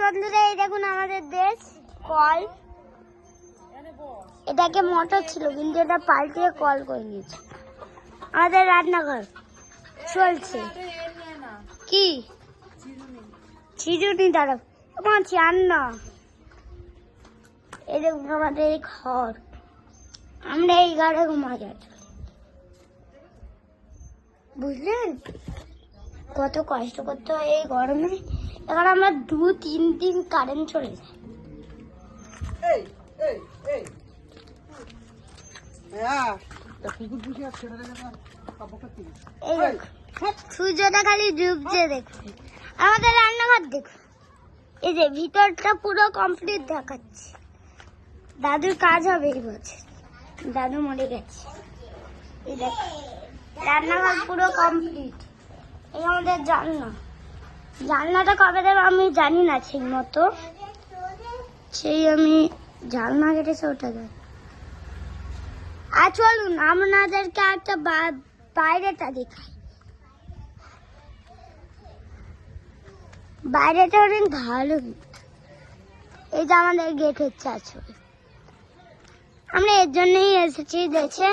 বন্ধুরা, এই দেখুন আমাদের দেশ কল। এটাকে মোটর ছিল কিন্তু এটা পাল্টিয়ে কল করে নিয়েছে। আমাদের রান্নাঘর চলছে কি চিরুনি দ্বারা মাছি আর না। এই দেখুন আমাদের এই ঘর, আমরা এই ঘরে ঘুমা যাচ্ছি। বুঝলেন কত কষ্ট করতে হয় এই গরমে। এবার আমার 2-3 দিন কারেন্ট চলে যায়। সূর্যটা খালি ডুবছে দেখুন। আমাদের রান্নাঘর দেখুন, এই যে ভিতরটা পুরো কমপ্লিট দেখাচ্ছে। দাদুর কাজ হবে এই বছর, দাদু মরে গেছে। এই দেখো রান্নাঘর পুরো কমপ্লিট। এই আমাদের জানলাটা কবে দেবো আমি জানি না ঠিক মতো, সেই আমি জানলা কেটেছে ওটা দেখ। আর চলুন আপনাদেরকে একটা বাইরেটা দেখাই। বাইরেটা অনেক ভালো। এই যে আমাদের গেটের চারপাশে আমরা এর জন্যই এসেছি। দেশে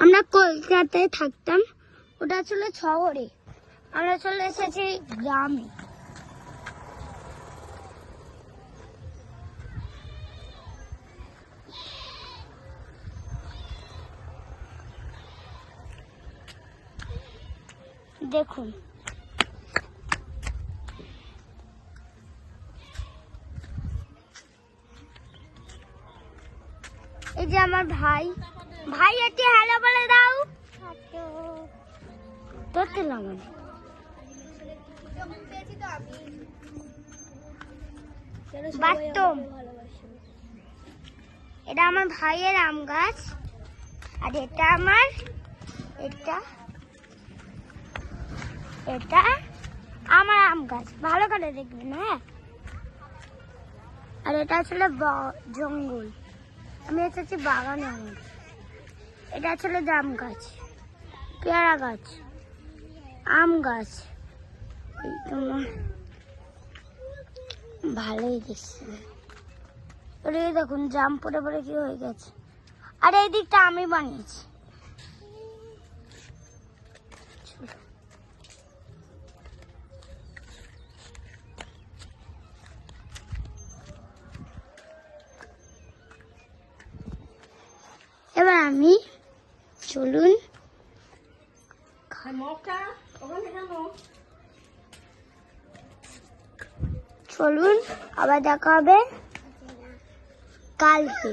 আমরা কলকাতায় থাকতাম, ওটা ছিল শহরে, আমরা চলে এসেছি গ্রামে। দেখুন এই যে আমার ভাই একটি হ্যালো বলে দাও। ধরতে লাগবে বাথরুম। এটা আমার ভাইয়ের আম গাছ, আর এটা আমার আম গাছ, ভালো করে দেখবেন হ্যাঁ। আর এটা আসলে জঙ্গল, আমি এসেছি বাগানে। আমার এটা আসলে জাম গাছ, পেয়ারা গাছ, আম গাছ। তোমার ভালোই দেখছি। দেখুন জাম পড়ে পড়ে কি হয়ে গেছে। আর এই দিকটা আমি বানিয়েছি। এবার আমি চলুন আবার দেখা হবে কালকে।